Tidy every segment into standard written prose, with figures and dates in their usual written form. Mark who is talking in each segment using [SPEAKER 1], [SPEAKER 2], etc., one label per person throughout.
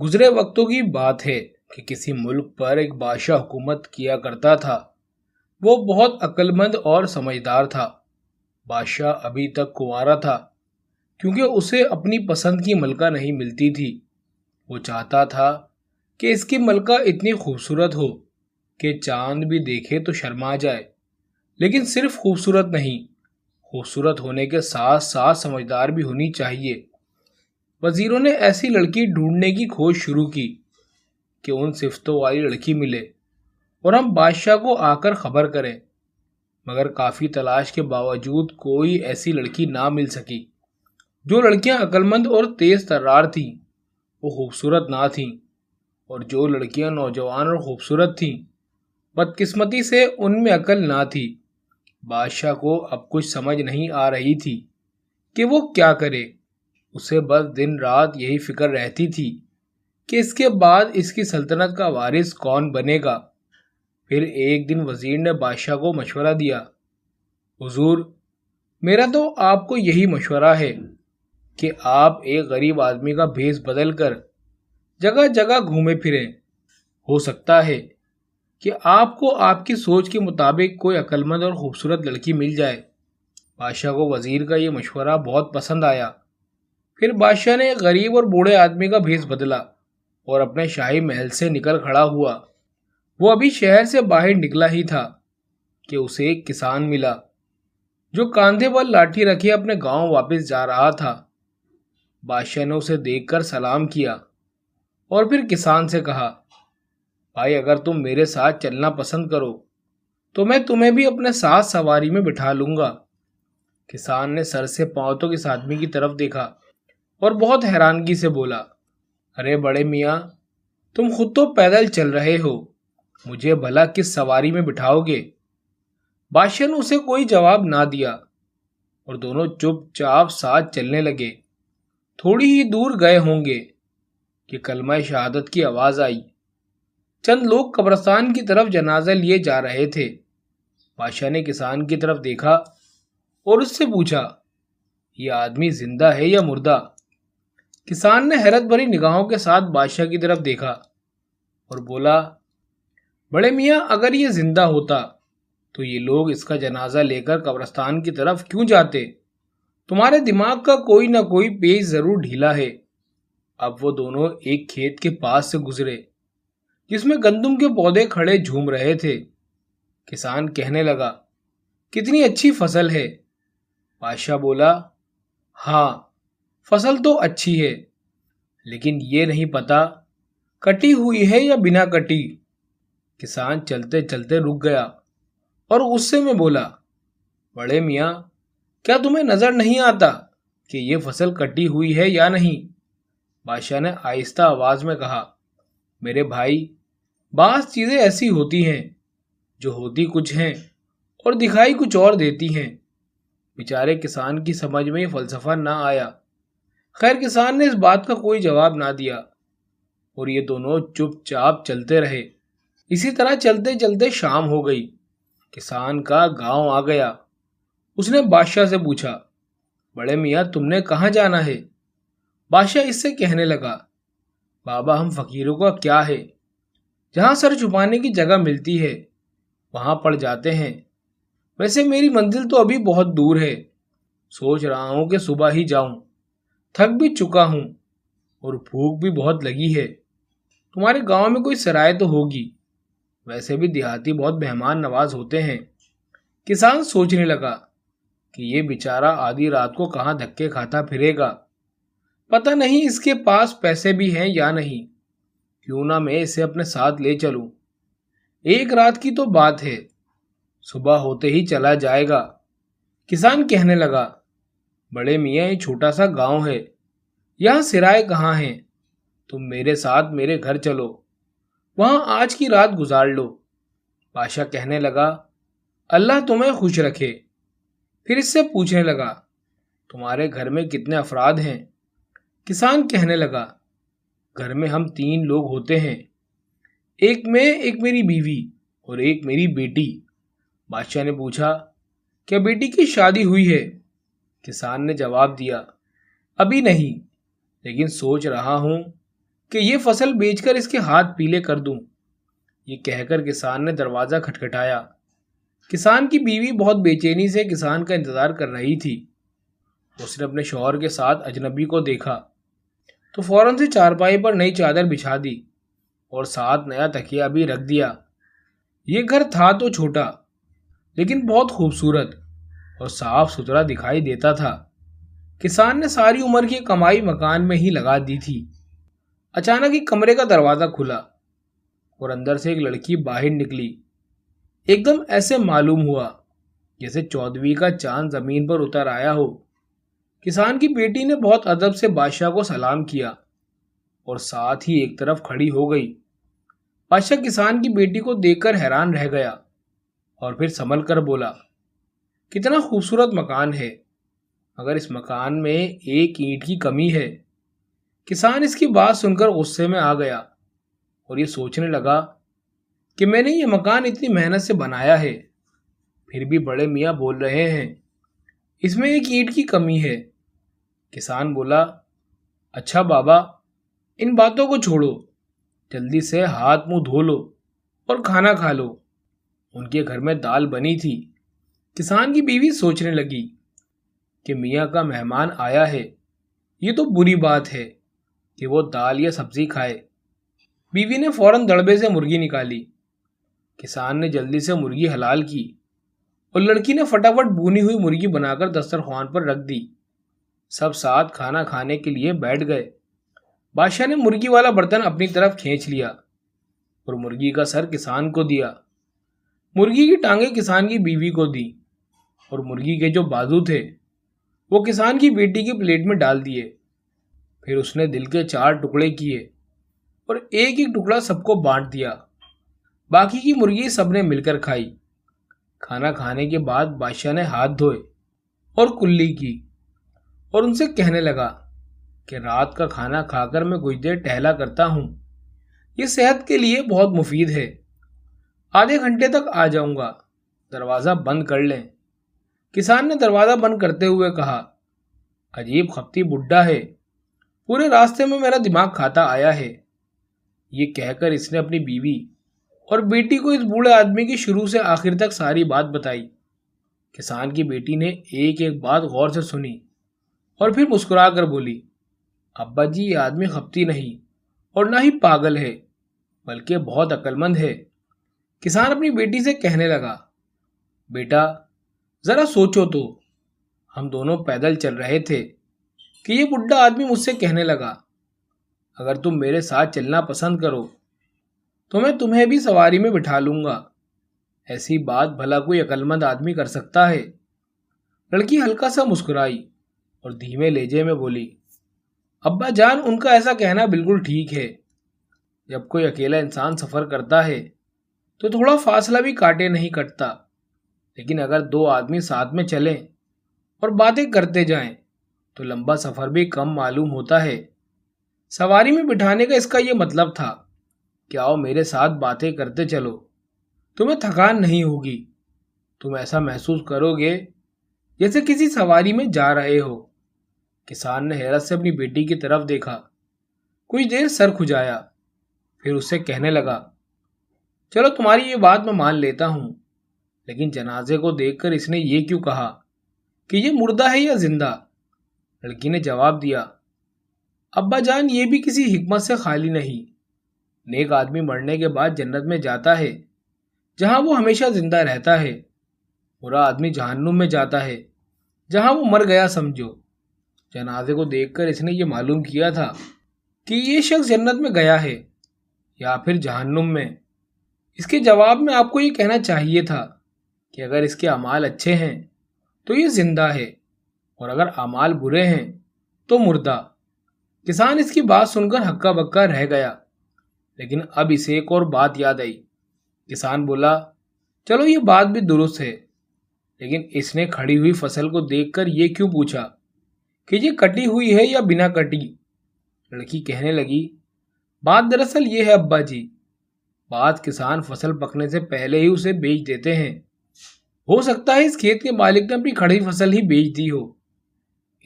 [SPEAKER 1] گزرے وقتوں کی بات ہے کہ کسی ملک پر ایک بادشاہ حکومت کیا کرتا تھا۔ وہ بہت عقل مند اور سمجھدار تھا۔ بادشاہ ابھی تک کنوارا تھا کیونکہ اسے اپنی پسند کی ملکہ نہیں ملتی تھی۔ وہ چاہتا تھا کہ اس کی ملکہ اتنی خوبصورت ہو کہ چاند بھی دیکھے تو شرما جائے، لیکن صرف خوبصورت نہیں، خوبصورت ہونے کے ساتھ ساتھ سمجھدار بھی ہونی چاہیے۔ وزیروں نے ایسی لڑکی ڈھونڈنے کی کھوج شروع کی کہ ان صفتوں والی لڑکی ملے اور ہم بادشاہ کو آ کر خبر کریں، مگر کافی تلاش کے باوجود کوئی ایسی لڑکی نہ مل سکی۔ جو لڑکیاں عقل مند اور تیز ترار تھیں وہ خوبصورت نہ تھیں، اور جو لڑکیاں نوجوان اور خوبصورت تھیں بدقسمتی سے ان میں عقل نہ تھی۔ بادشاہ کو اب کچھ سمجھ نہیں آ رہی تھی کہ وہ کیا کرے۔ اسے بس دن رات یہی فکر رہتی تھی کہ اس کے بعد اس کی سلطنت کا وارث کون بنے گا۔ پھر ایک دن وزیر نے بادشاہ کو مشورہ دیا، حضور، میرا تو آپ کو یہی مشورہ ہے کہ آپ ایک غریب آدمی کا بھیس بدل کر جگہ جگہ گھومے پھریں۔ ہو سکتا ہے کہ آپ کو آپ کی سوچ کے مطابق کوئی عقل مند اور خوبصورت لڑکی مل جائے۔ بادشاہ کو وزیر کا یہ مشورہ بہت پسند آیا۔ پھر بادشاہ نے ایک غریب اور بوڑھے آدمی کا بھیس بدلا اور اپنے شاہی محل سے نکل کھڑا ہوا۔ وہ ابھی شہر سے باہر نکلا ہی تھا کہ اسے ایک کسان ملا جو کاندھے پر لاٹھی رکھے اپنے گاؤں واپس جا رہا تھا۔ بادشاہ نے اسے دیکھ کر سلام کیا اور پھر کسان سے کہا، بھائی، اگر تم میرے ساتھ چلنا پسند کرو تو میں تمہیں بھی اپنے ساتھ سواری میں بٹھا لوں گا۔ کسان نے سر سے پاؤں تک اس آدمی کی طرف دیکھا اور بہت حیرانگی سے بولا، ارے بڑے میاں، تم خود تو پیدل چل رہے ہو، مجھے بھلا کس سواری میں بٹھاؤ گے؟ بادشاہ نے اسے کوئی جواب نہ دیا اور دونوں چپ چاپ ساتھ چلنے لگے۔ تھوڑی ہی دور گئے ہوں گے کہ کلمہ شہادت کی آواز آئی۔ چند لوگ قبرستان کی طرف جنازہ لیے جا رہے تھے۔ بادشاہ نے کسان کی طرف دیکھا اور اس سے پوچھا، یہ آدمی زندہ ہے یا مردہ؟ کسان نے حیرت بھری نگاہوں کے ساتھ بادشاہ کی طرف دیکھا اور بولا، بڑے میاں، اگر یہ زندہ ہوتا تو یہ لوگ اس کا جنازہ لے کر قبرستان کی طرف کیوں جاتے؟ تمہارے دماغ کا کوئی نہ کوئی پیچ ضرور ڈھیلا ہے۔ اب وہ دونوں ایک کھیت کے پاس سے گزرے جس میں گندم کے پودے کھڑے جھوم رہے تھے۔ کسان کہنے لگا، کتنی اچھی فصل ہے۔ بادشاہ بولا، ہاں، فصل تو اچھی ہے، لیکن یہ نہیں پتا کٹی ہوئی ہے یا بنا کٹی۔ کسان چلتے چلتے رک گیا اور غصے میں بولا، بڑے میاں، کیا تمہیں نظر نہیں آتا کہ یہ فصل کٹی ہوئی ہے یا نہیں؟ بادشاہ نے آہستہ آواز میں کہا، میرے بھائی، بعض چیزیں ایسی ہوتی ہیں جو ہوتی کچھ ہیں اور دکھائی کچھ اور دیتی ہیں۔ بیچارے کسان کی سمجھ میں یہ فلسفہ نہ آیا۔ خیر، کسان نے اس بات کا کوئی جواب نہ دیا اور یہ دونوں چپ چاپ چلتے رہے۔ اسی طرح چلتے چلتے شام ہو گئی۔ کسان کا گاؤں آ گیا۔ اس نے بادشاہ سے پوچھا، بڑے میاں، تم نے کہاں جانا ہے؟ بادشاہ اس سے کہنے لگا، بابا، ہم فقیروں کا کیا ہے، جہاں سر چھپانے کی جگہ ملتی ہے وہاں پڑ جاتے ہیں۔ ویسے میری منزل تو ابھی بہت دور ہے، سوچ رہا ہوں کہ صبح ہی جاؤں، تھک بھی چکا ہوں اور بھوک بھی بہت لگی ہے۔ تمہارے گاؤں میں کوئی سرائے تو ہوگی، ویسے بھی دیہاتی بہت مہمان نواز ہوتے ہیں۔ کسان سوچنے لگا کہ یہ بیچارہ آدھی رات کو کہاں دھکے کھاتا پھرے گا، پتہ نہیں اس کے پاس پیسے بھی ہیں یا نہیں، کیوں نہ میں اسے اپنے ساتھ لے چلوں۔ ایک رات کی تو بات ہے، صبح ہوتے ہی چلا جائے گا۔ کسان کہنے لگا، بڑے میاں، یہ چھوٹا سا گاؤں ہے، یہاں سرائے کہاں ہیں؟ تم میرے ساتھ میرے گھر چلو، وہاں آج کی رات گزار لو۔ بادشاہ کہنے لگا، اللہ تمہیں خوش رکھے۔ پھر اس سے پوچھنے لگا، تمہارے گھر میں کتنے افراد ہیں؟ کسان کہنے لگا، گھر میں ہم 3 لوگ ہوتے ہیں، ایک میں، ایک میری بیوی اور ایک میری بیٹی۔ بادشاہ نے پوچھا، کیا بیٹی کی شادی ہوئی ہے؟ کسان نے جواب دیا، ابھی نہیں، لیکن سوچ رہا ہوں کہ یہ فصل بیچ کر اس کے ہاتھ پیلے کر دوں۔ یہ کہہ کر کسان نے دروازہ کھٹکھٹایا۔ کسان کی بیوی بہت بے چینی سے کسان کا انتظار کر رہی تھی۔ اس نے اپنے شوہر کے ساتھ اجنبی کو دیکھا تو فوراً سے چارپائی پر نئی چادر بچھا دی اور ساتھ نیا تکیہ بھی رکھ دیا۔ یہ گھر تھا تو چھوٹا لیکن بہت خوبصورت اور صاف ستھرا دکھائی دیتا تھا۔ کسان نے ساری عمر کی کمائی مکان میں ہی لگا دی تھی۔ اچانک ایک کمرے کا دروازہ کھلا اور اندر سے ایک لڑکی باہر نکلی۔ ایک دم ایسے معلوم ہوا جیسے 14ویں کا چاند زمین پر اتر آیا ہو۔ کسان کی بیٹی نے بہت ادب سے بادشاہ کو سلام کیا اور ساتھ ہی ایک طرف کھڑی ہو گئی۔ بادشاہ کسان کی بیٹی کو دیکھ کر حیران رہ گیا اور پھر سنبھل کر بولا، کتنا خوبصورت مکان ہے، مگر اس مکان میں ایک اینٹ کی کمی ہے۔ کسان اس کی بات سن کر غصے میں آ گیا اور یہ سوچنے لگا کہ میں نے یہ مکان اتنی محنت سے بنایا ہے، پھر بھی بڑے میاں بول رہے ہیں اس میں ایک اینٹ کی کمی ہے۔ کسان بولا، اچھا بابا، ان باتوں کو چھوڑو، جلدی سے ہاتھ منہ دھو لو اور کھانا کھا لو۔ ان کے گھر میں دال بنی تھی۔ کسان کی بیوی سوچنے لگی کہ میاں کا مہمان آیا ہے، یہ تو بری بات ہے کہ وہ دال یا سبزی کھائے۔ بیوی نے فوراً دڑبے سے مرغی نکالی۔ کسان نے جلدی سے مرغی حلال کی اور لڑکی نے فٹافٹ بھونی ہوئی مرغی بنا کر دسترخوان پر رکھ دی۔ سب ساتھ کھانا کھانے کے لیے بیٹھ گئے۔ بادشاہ نے مرغی والا برتن اپنی طرف کھینچ لیا اور مرغی کا سر کسان کو دیا۔ مرغی کی ٹانگیں کسان کی بیوی کو دی اور مرغی کے جو بازو تھے وہ کسان کی بیٹی کی پلیٹ میں ڈال دیے۔ پھر اس نے دل کے 4 ٹکڑے کیے اور ایک ایک ٹکڑا سب کو بانٹ دیا۔ باقی کی مرغی سب نے مل کر کھائی۔ کھانا کھانے کے بعد بادشاہ نے ہاتھ دھوئے اور کلی کی اور ان سے کہنے لگا کہ رات کا کھانا کھا کر میں کچھ دیر ٹہلا کرتا ہوں، یہ صحت کے لیے بہت مفید ہے۔ آدھے گھنٹے تک آ جاؤں گا، دروازہ بند کر لیں۔ کسان نے دروازہ بند کرتے ہوئے کہا، عجیب خپتی بڈھا ہے، پورے راستے میں میرا دماغ کھاتا آیا ہے۔ یہ کہہ کر اس نے اپنی بیوی اور بیٹی کو اس بوڑھے آدمی کی شروع سے آخر تک ساری بات بتائی۔ کسان کی بیٹی نے ایک ایک بات غور سے سنی اور پھر مسکرا کر بولی، ابا جی، یہ آدمی خپتی نہیں اور نہ ہی پاگل ہے، بلکہ بہت عقل مند ہے۔ کسان اپنی بیٹی سے کہنے لگا، بیٹا ذرا سوچو تو، ہم دونوں پیدل چل رہے تھے کہ یہ بڈھا آدمی مجھ سے کہنے لگا، اگر تم میرے ساتھ چلنا پسند کرو تو میں تمہیں بھی سواری میں بٹھا لوں گا۔ ایسی بات بھلا کوئی عقل مند آدمی کر سکتا ہے؟ لڑکی ہلکا سا مسکرائی اور دھیمے لہجے میں بولی، ابا جان، ان کا ایسا کہنا بالکل ٹھیک ہے۔ جب کوئی اکیلا انسان سفر کرتا ہے تو تھوڑا فاصلہ بھی کاٹے نہیں کٹتا، لیکن اگر 2 آدمی ساتھ میں چلیں اور باتیں کرتے جائیں تو لمبا سفر بھی کم معلوم ہوتا ہے۔ سواری میں بٹھانے کا اس کا یہ مطلب تھا کہ آؤ میرے ساتھ باتیں کرتے چلو، تمہیں تھکان نہیں ہوگی، تم ایسا محسوس کرو گے جیسے کسی سواری میں جا رہے ہو۔ کسان نے حیرت سے اپنی بیٹی کی طرف دیکھا، کچھ دیر سر کھجایا، پھر اس سے کہنے لگا، چلو تمہاری یہ بات میں مان لیتا ہوں، لیکن جنازے کو دیکھ کر اس نے یہ کیوں کہا کہ یہ مردہ ہے یا زندہ؟ لڑکی نے جواب دیا، ابا جان، یہ بھی کسی حکمت سے خالی نہیں۔ نیک آدمی مرنے کے بعد جنت میں جاتا ہے جہاں وہ ہمیشہ زندہ رہتا ہے، برا آدمی جہنم میں جاتا ہے جہاں وہ مر گیا سمجھو۔ جنازے کو دیکھ کر اس نے یہ معلوم کیا تھا کہ یہ شخص جنت میں گیا ہے یا پھر جہنم میں۔ اس کے جواب میں آپ کو یہ کہنا چاہیے تھا کہ اگر اس کے اعمال اچھے ہیں تو یہ زندہ ہے اور اگر اعمال برے ہیں تو مردہ۔ کسان اس کی بات سن کر ہکا بکا رہ گیا، لیکن اب اسے ایک اور بات یاد آئی۔ کسان بولا، چلو یہ بات بھی درست ہے، لیکن اس نے کھڑی ہوئی فصل کو دیکھ کر یہ کیوں پوچھا کہ یہ کٹی ہوئی ہے یا بنا کٹی؟ لڑکی کہنے لگی، بات دراصل یہ ہے ابا جی، بعض کسان فصل پکنے سے پہلے ہی اسے بیچ دیتے ہیں۔ ہو سکتا ہے اس کھیت کے مالک نے اپنی کھڑی فصل ہی بیچ دی ہو۔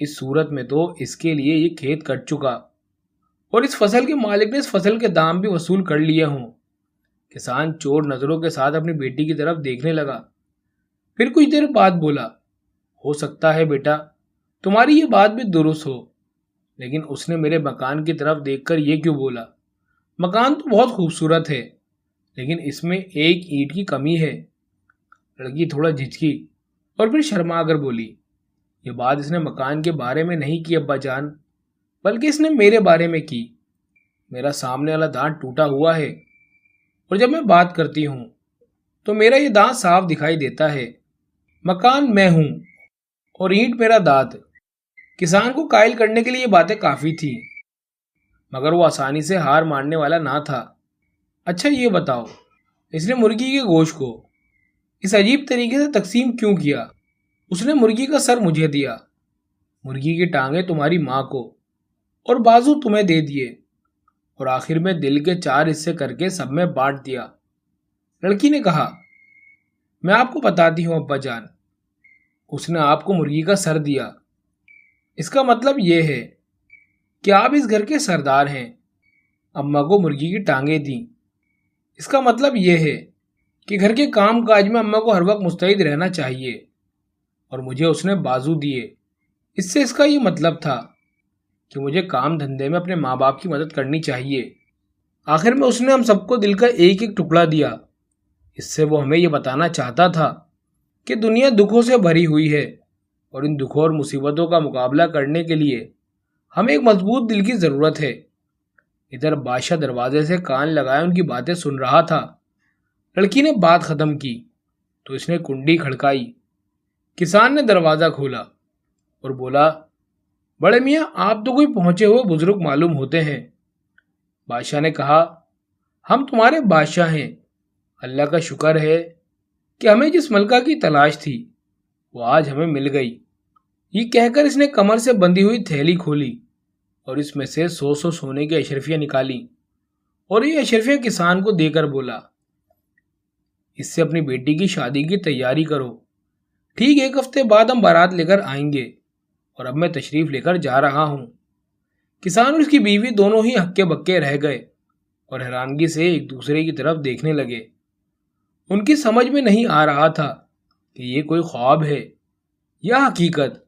[SPEAKER 1] اس صورت میں تو اس کے لیے یہ کھیت کٹ چکا اور اس فصل کے مالک نے اس فصل کے دام بھی وصول کر لیے ہوں۔ کسان چور نظروں کے ساتھ اپنی بیٹی کی طرف دیکھنے لگا، پھر کچھ دیر بعد بولا، ہو سکتا ہے بیٹا تمہاری یہ بات بھی درست ہو، لیکن اس نے میرے مکان کی طرف دیکھ کر یہ کیوں بولا؟ مکان تو بہت خوبصورت ہے، لیکن اس میں ایک اینٹ کی کمی ہے۔ لڑکی تھوڑا جھجکی اور پھر شرما کر بولی، یہ بات اس نے مکان کے بارے میں نہیں کی ابا جان، بلکہ اس نے میرے بارے میں کی۔ میرا سامنے والا دانت ٹوٹا ہوا ہے، اور جب میں بات کرتی ہوں تو میرا یہ دانت صاف دکھائی دیتا ہے۔ مکان میں ہوں اور اینٹ میرا دانت۔ کسان کو قائل کرنے کے لیے یہ باتیں کافی تھی، مگر وہ آسانی سے ہار ماننے والا نہ تھا۔ اچھا یہ بتاؤ، اس نے مرغی کے گوشت کو اس عجیب طریقے سے تقسیم کیوں کیا؟ اس نے مرغی کا سر مجھے دیا، مرغی کی ٹانگیں تمہاری ماں کو، اور بازو تمہیں دے دیے، اور آخر میں دل کے 4 حصے کر کے سب میں بانٹ دیا۔ لڑکی نے کہا، میں آپ کو بتاتی ہوں ابا جان، اس نے آپ کو مرغی کا سر دیا، اس کا مطلب یہ ہے کہ آپ اس گھر کے سردار ہیں۔ اماں کو مرغی کی ٹانگیں دیں، اس کا مطلب یہ ہے کہ گھر کے کام کاج میں اماں کو ہر وقت مستعد رہنا چاہیے، اور مجھے اس نے بازو دیے، اس سے اس کا یہ مطلب تھا کہ مجھے کام دھندے میں اپنے ماں باپ کی مدد کرنی چاہیے۔ آخر میں اس نے ہم سب کو دل کا ایک ایک ٹکڑا دیا۔ اس سے وہ ہمیں یہ بتانا چاہتا تھا کہ دنیا دکھوں سے بھری ہوئی ہے، اور ان دکھوں اور مصیبتوں کا مقابلہ کرنے کے لیے ہمیں ایک مضبوط دل کی ضرورت ہے۔ ادھر بادشاہ دروازے سے کان لگائے ان کی باتیں سن رہا تھا۔ لڑکی نے بات ختم کی تو اس نے کنڈی کھڑکائی۔ کسان نے دروازہ کھولا اور بولا، بڑے میاں آپ تو کوئی پہنچے ہوئے بزرگ معلوم ہوتے ہیں۔ بادشاہ نے کہا، ہم تمہارے بادشاہ ہیں، اللہ کا شکر ہے کہ ہمیں جس ملکہ کی تلاش تھی وہ آج ہمیں مل گئی۔ یہ کہہ کر اس نے کمر سے بندھی ہوئی تھیلی کھولی اور اس میں سے 100 سونے کی اشرفیاں نکالی، اور یہ اشرفیاں کسان کو دے کر بولا، اس سے اپنی بیٹی کی شادی کی تیاری کرو، ٹھیک 1 ہفتے بعد ہم بارات لے کر آئیں گے، اور اب میں تشریف لے کر جا رہا ہوں۔ کسان اور اس کی بیوی دونوں ہی ہکے بکے رہ گئے اور حیرانگی سے ایک دوسرے کی طرف دیکھنے لگے۔ ان کی سمجھ میں نہیں آ رہا تھا کہ یہ کوئی خواب ہے یا حقیقت۔